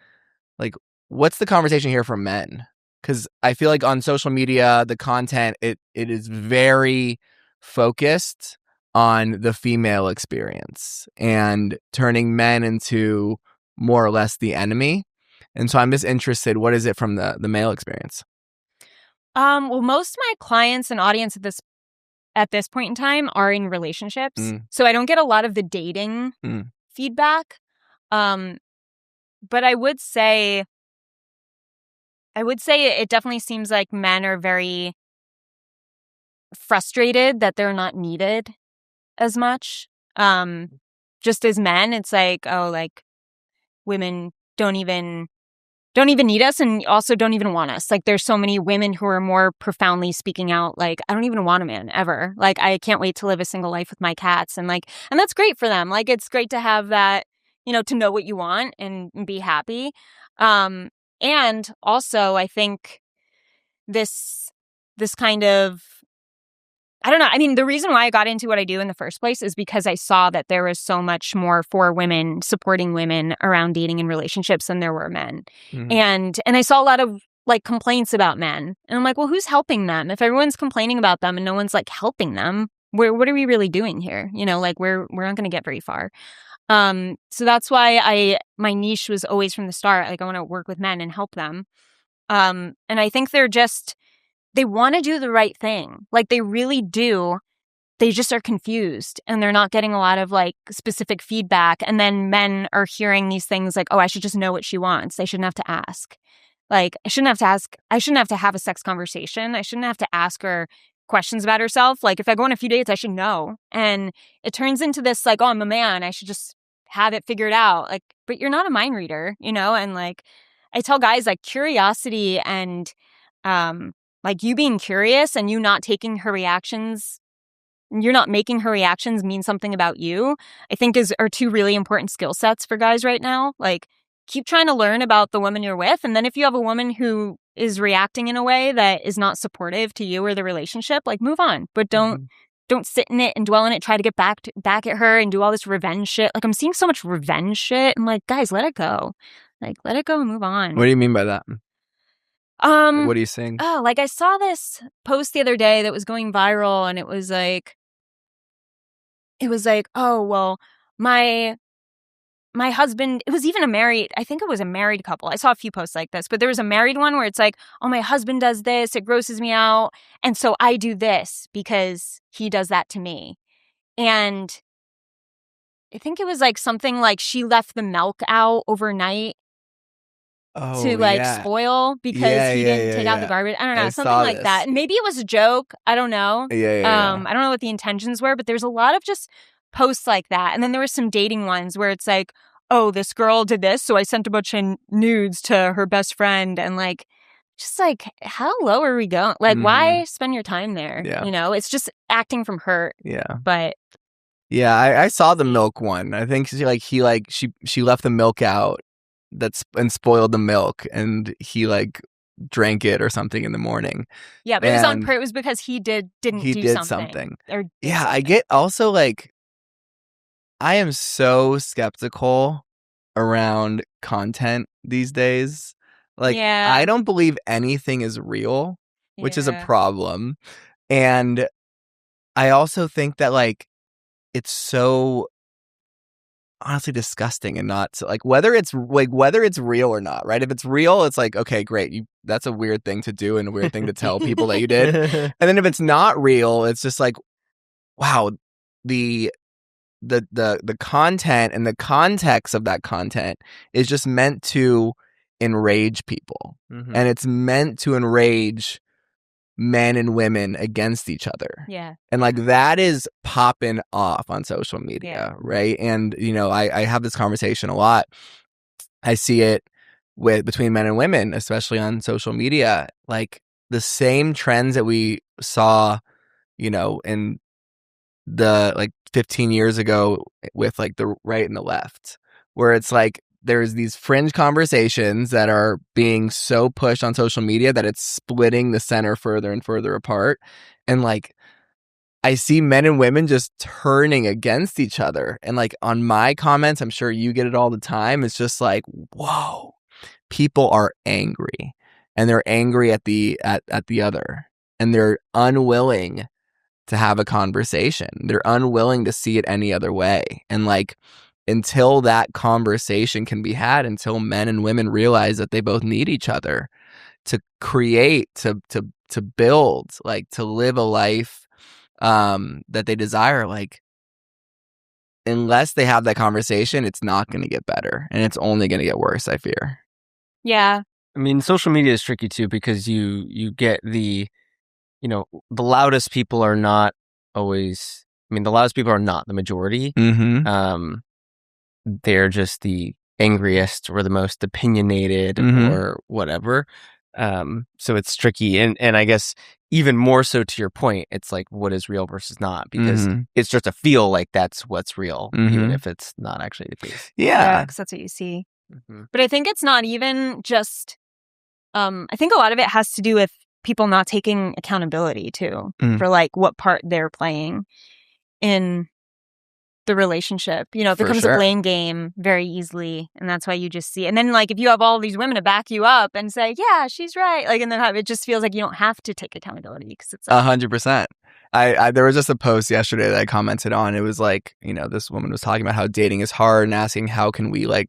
conversation here for men? Because I feel like on social media, the content, it is very focused on the female experience and turning men into more or less the enemy. And so I'm just interested, what is it from the male experience? Well, most of my clients and audience at this point in time are in relationships. So I don't get a lot of the dating feedback. But I would say it definitely seems like men are very frustrated that they're not needed as much. Just as men, it's like, oh, like women don't even need us and also don't even want us. Like, there's so many women who are more profoundly speaking out, like, I don't even want a man ever. Like, I can't wait to live a single life with my cats. And that's great for them. Like, it's great to have that, you know, to know what you want and be happy. And also I think this kind of, I don't know. I mean, the reason why I got into what I do in the first place is because I saw that there was so much more for women, supporting women around dating and relationships than there were men. And I saw a lot of like complaints about men. And I'm like, well, who's helping them? If everyone's complaining about them and no one's like helping them, what are we really doing here? You know, like we're not going to get very far. So that's why my niche was always from the start. Like, I want to work with men and help them. And I think they want to do the right thing. Like, they really do. They just are confused and they're not getting a lot of like specific feedback. And then men are hearing these things like, oh, I should just know what she wants. They shouldn't have to ask. Like, I shouldn't have to have a sex conversation. I shouldn't have to ask her questions about herself. Like, if I go on a few dates, I should know. And it turns into this like, oh, I'm a man. I should just have it figured out. Like, but you're not a mind reader, you know? And like, I tell guys like curiosity and, like you being curious and you not taking her reactions, you're not making her reactions mean something about you, I think are two really important skill sets for guys right now. Like, keep trying to learn about the woman you're with. And then if you have a woman who is reacting in a way that is not supportive to you or the relationship, like move on. But don't sit in it and dwell in it, try to get back at her and do all this revenge shit. Like, I'm seeing so much revenge shit. I'm like, guys, let it go. Like, let it go and move on. What do you mean by that? What are you saying? Oh, like I saw this post the other day that was going viral and it was like, oh, well, my husband, it was even I think it was a married couple. I saw a few posts like this, but there was a married one where it's like, oh, my husband does this, it grosses me out. And so I do this because he does that to me. And I think it was like something like she left the milk out overnight. to like spoil because he didn't take out the garbage. I don't know, something like that. And maybe it was a joke. I don't know. I don't know what the intentions were, but there's a lot of just posts like that. And then there were some dating ones where it's like, oh, this girl did this, so I sent a bunch of nudes to her best friend, and like, just like, how low are we going? Like, why spend your time there? Yeah. You know, it's just acting from hurt. Yeah. But yeah, I saw the milk one. I think she left the milk out and spoiled the milk, and he like drank it or something in the morning. Yeah, but it was on it was because he did something. I get also like, I am so skeptical around content these days. Like, I don't believe anything is real, which is a problem. And I also think that like, it's so honestly disgusting and not so, like, whether it's real or not, right? If it's real, it's like, okay, great. That's a weird thing to do and a weird thing to tell people that you did. And then if it's not real, it's just like, wow, the content and the context of that content is just meant to enrage people. And it's meant to enrage men and women against each other. Yeah. And like, that is popping off on social media, right? And, you know, I have this conversation a lot. I see it between men and women, especially on social media, like the same trends that we saw, you know, in the like 15 years ago with like the right and the left, where it's like there's these fringe conversations that are being so pushed on social media that it's splitting the center further and further apart. And like, I see men and women just turning against each other. And like, on my comments, I'm sure you get it all the time. It's just like, whoa, people are angry, and they're angry at the other, and they're unwilling to have a conversation. They're unwilling to see it any other way. And like, until that conversation can be had, until men and women realize that they both need each other to create, to build, like to live a life that they desire, like, unless they have that conversation, it's not going to get better, and it's only going to get worse, I fear. Yeah. I mean, social media is tricky too, because you get the, you know, the loudest people are not always, I mean, the loudest people are not the majority. They're just the angriest or the most opinionated or whatever. So it's tricky. And I guess even more so, to your point, it's like, what is real versus not? Because it's just a feel like that's what's real, even if it's not actually the case. Yeah, because that's what you see. But I think it's not even just, I think a lot of it has to do with people not taking accountability too for like what part they're playing in the relationship. You know, it becomes a blame game very easily, and that's why you just see. And then like, if you have all these women to back you up and say, yeah, she's right, like, and then it just feels like you don't have to take accountability because it's like, 100%. I there was just a post yesterday that I commented on. It was like, you know, this woman was talking about how dating is hard and asking how can we like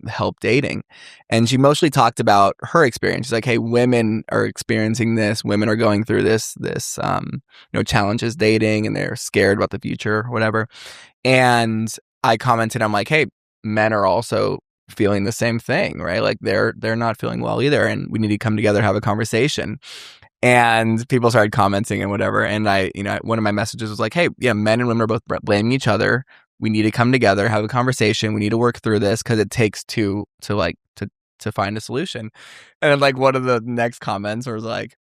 help dating. And she mostly talked about her experience. She's like, hey, women are experiencing this. Women are going through this you know, challenges dating, and they're scared about the future or whatever. And I commented, I'm like, hey, men are also feeling the same thing, right? Like they're not feeling well either, and we need to come together, have a conversation. And people started commenting and whatever. And I, you know, one of my messages was like, hey, yeah, men and women are both blaming each other. We need to come together, have a conversation. We need to work through this because it takes two to find a solution. And then like, one of the next comments was like,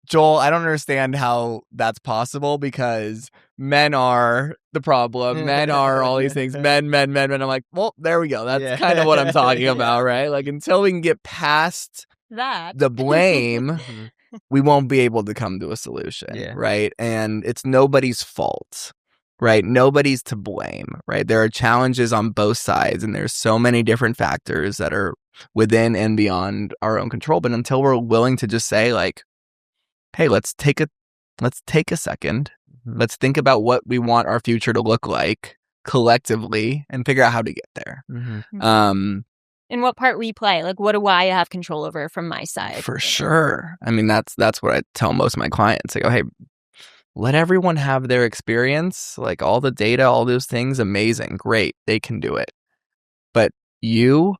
Joel, I don't understand how that's possible because men are the problem. Men are all these things. Men. I'm like, well, there we go. That's kind of what I'm talking about, right? Like, until we can get past the blame, we won't be able to come to a solution, right? And it's nobody's fault, right? Nobody's to blame, right? There are challenges on both sides, and there's so many different factors that are within and beyond our own control. But until we're willing to just say like, hey, let's take a second. Let's think about what we want our future to look like collectively and figure out how to get there. And what part we play, like, what do I have control over from my side? For sure. I mean, that's what I tell most of my clients. I go, hey, let everyone have their experience, like all the data, all those things, amazing, great, they can do it. But you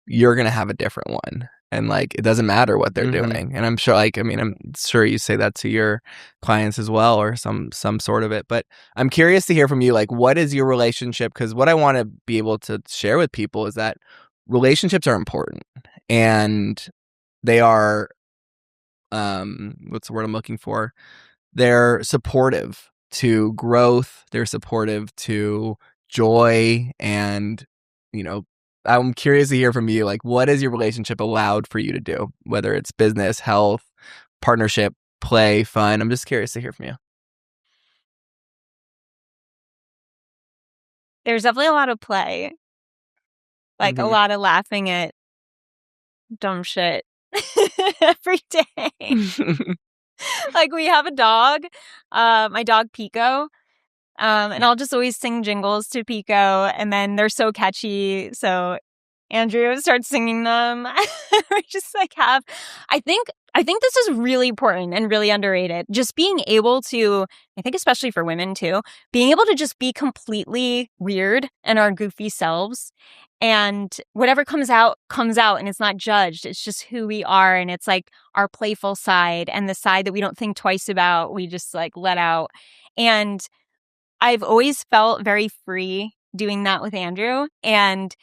you're gonna have a different one. And like it doesn't matter what they're doing. And I'm sure I'm sure you say that to your clients as well, or some sort of it. But I'm curious to hear from you, like, what is your relationship? Because what I want to be able to share with people is that relationships are important, and they are what's the word I'm looking for? They're supportive to growth, they're supportive to joy, and I'm curious to hear from you, like, what has your relationship allowed for you to do, whether it's business, health, partnership, play, fun. I'm just curious to hear from you. There's definitely a lot of play, like a lot of laughing at dumb shit every day. Like, we have a dog, my dog Pico, and I'll just always sing jingles to Pico, and then they're so catchy, so Andrew starts singing them. We just like have, I think this is really important and really underrated. Just being able to, I think especially for women too, being able to just be completely weird and our goofy selves, and whatever comes out, and it's not judged. It's just who we are, and it's like our playful side and the side that we don't think twice about. We just like let out. And I've always felt very free doing that with Andrew. And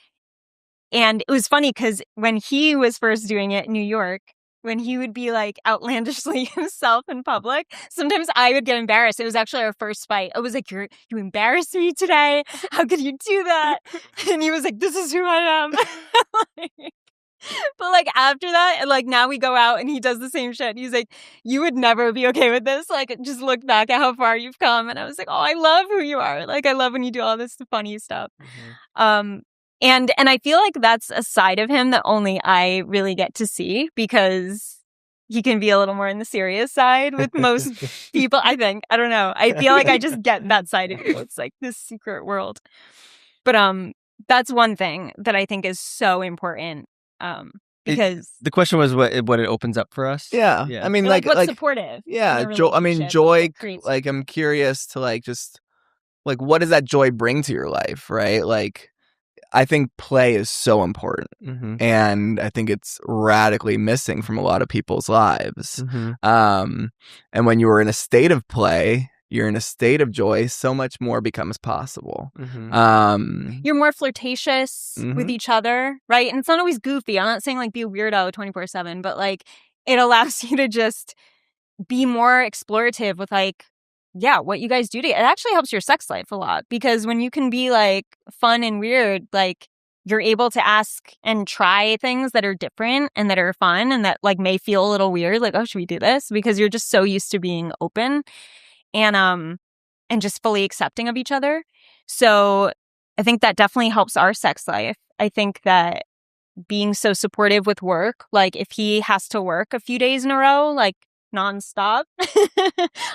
it was funny because when he was first doing it in New York, when he would be like outlandishly himself in public, sometimes I would get embarrassed. It was actually our first fight. I was like, you embarrassed me today. How could you do that? And he was like, this is who I am. But like after that, and like now we go out and he does the same shit. He's like, you would never be okay with this. Like, just look back at how far you've come. And I was like, oh, I love who you are. Like, I love when you do all this funny stuff. And I feel like that's a side of him that only I really get to see, because he can be a little more in the serious side with most people, I think. I don't know. I feel like I just get that side of you. It's like this secret world. But that's one thing that I think is so important. Because the question was what it opens up for us. Yeah. I mean, like what's supportive. Yeah. Joy. Like, I'm curious to like just like, what does that joy bring to your life, right? Like, I think play is so important, and I think it's radically missing from a lot of people's lives. And when you are in a state of play, you're in a state of joy, so much more becomes possible. You're more flirtatious with each other, right? And it's not always goofy. I'm not saying like be a weirdo 24/7, but like it allows you to just be more explorative with like, yeah, what you guys do together. It actually helps your sex life a lot, because when you can be like fun and weird, like you're able to ask and try things that are different and that are fun and that like may feel a little weird, like, oh, should we do this? Because you're just so used to being open and just fully accepting of each other. So I think that definitely helps our sex life. I think that being so supportive with work, like if he has to work a few days in a row, like nonstop,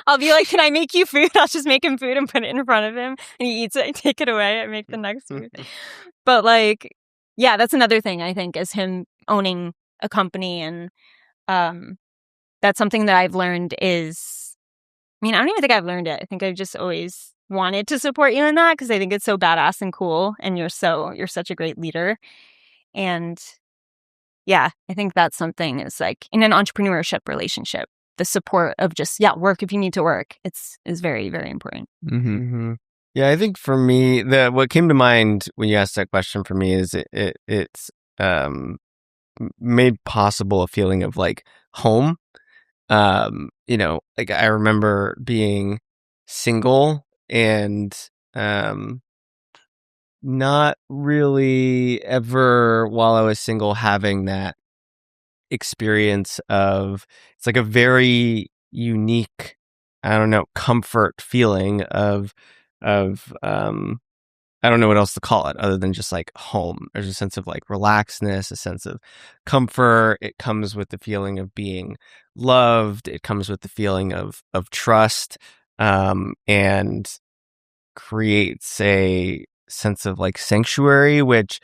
I'll be like, can I make you food? I'll just make him food and put it in front of him, and he eats it. I take it away. I make the next food. But like, yeah, that's another thing I think is him owning a company. And that's something that I've learned is, I mean, I don't even think I've learned it. I think I've just always wanted to support you in that, because I think it's so badass and cool, and you're such a great leader. And yeah, I think that's something is like in an entrepreneurship relationship, the support of just, work if you need to work. Is very, very important. Yeah, I think for me, what came to mind when you asked that question for me is it's made possible a feeling of like home. Like I remember being single and not really ever, while I was single, having that experience of, it's like a very unique, I don't know, comfort feeling of I don't know what else to call it other than just like home. There's a sense of like relaxedness, a sense of comfort. It comes with the feeling of being loved. It comes with the feeling of trust, and creates a sense of like sanctuary, which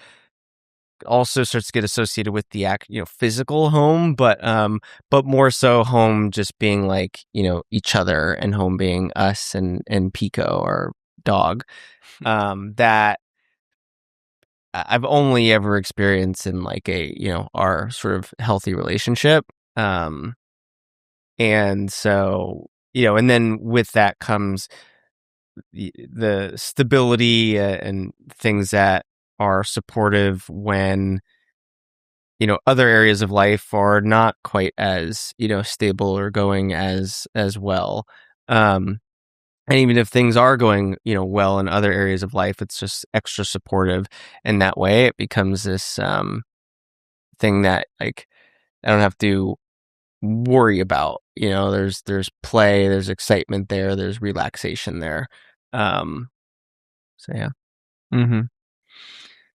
also starts to get associated with the physical home, but more so home just being like, each other, and home being us and Pico, our dog. That I've only ever experienced in like our sort of healthy relationship. And so, and then with that comes the stability and things that are supportive when, other areas of life are not quite as, stable or going as well. And even if things are going, well in other areas of life, it's just extra supportive. And that way it becomes this thing that like I don't have to worry about. There's play, there's excitement there, there's relaxation there. So yeah. Mm-hmm.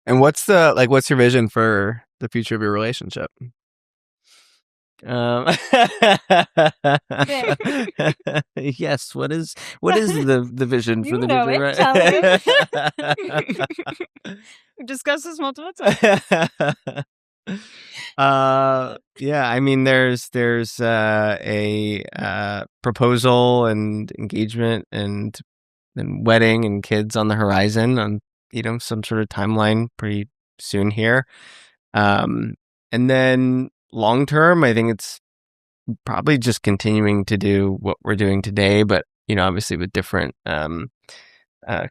And what's your vision for the future of your relationship? Yes. What is the vision for the know future? it, tell it. We've discussed this multiple times. Yeah. I mean, there's a proposal and engagement and wedding and kids on the horizon on some sort of timeline pretty soon here. And then long term, I think it's probably just continuing to do what we're doing today, but obviously with different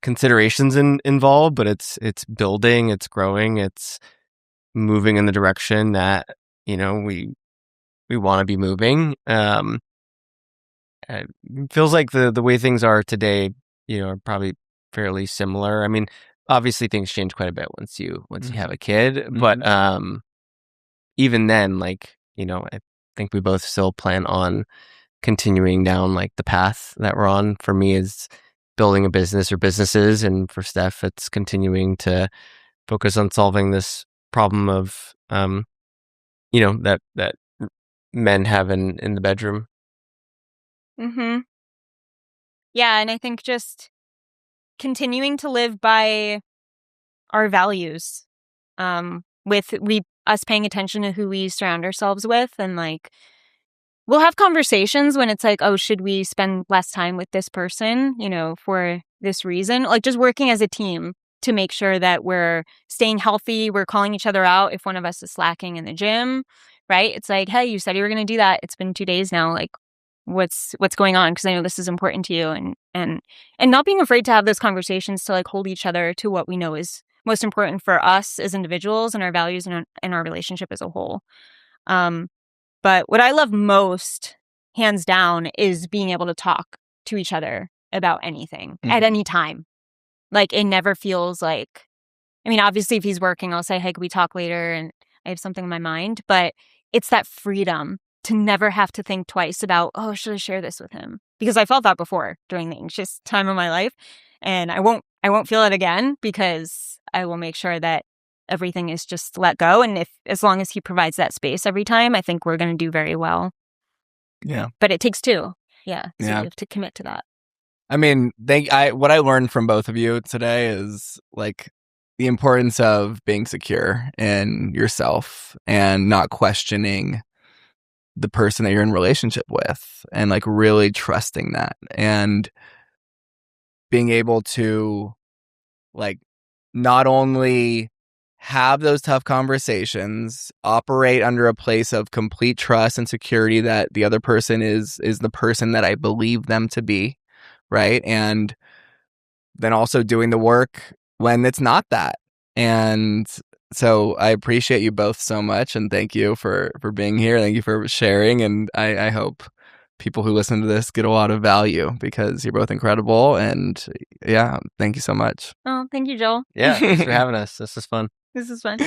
considerations involved. But it's building, it's growing, it's moving in the direction that we want to be moving. It feels like the way things are today, are probably fairly similar. I mean, obviously things change quite a bit once you have a kid, but even then, like, I think we both still plan on continuing down like the path that we're on. For me, is building a business or businesses, and for Steph, it's continuing to focus on solving this problem of that men have in the bedroom. Mm-hmm. Yeah, and I think just continuing to live by our values, with us paying attention to who we surround ourselves with, and like we'll have conversations when it's like, oh, should we spend less time with this person, for this reason? Like just working as a team to make sure that we're staying healthy, we're calling each other out if one of us is slacking in the gym, right? It's like, hey, you said you were going to do that. It's been 2 days now. Like, what's going on? Because I know this is important to you, and not being afraid to have those conversations to like hold each other to what we know is most important for us as individuals and our values and our relationship as a whole. But what I love most, hands down, is being able to talk to each other about anything at any time. Like, it never feels like, I mean, obviously, if he's working, I'll say, hey, can we talk later? And I have something in my mind. But it's that freedom to never have to think twice about, oh, should I share this with him? Because I felt that before during the anxious time of my life. And I won't feel it again, because I will make sure that everything is just let go. And as long as he provides that space every time, I think we're going to do very well. Yeah. But it takes two. Yeah. So Yeah. you have to commit to that. I mean, what I learned from both of you today is like the importance of being secure in yourself and not questioning the person that you're in relationship with, and like really trusting that, and being able to like not only have those tough conversations, operate under a place of complete trust and security that the other person is the person that I believe them to be, right? And then also doing the work when it's not that. And so I appreciate you both so much, and thank you for being here. Thank you for sharing, and I hope people who listen to this get a lot of value, because you're both incredible. And yeah, thank you so much. Oh, thank you, Joel. Yeah, thanks for having us. This is fun. This is fun.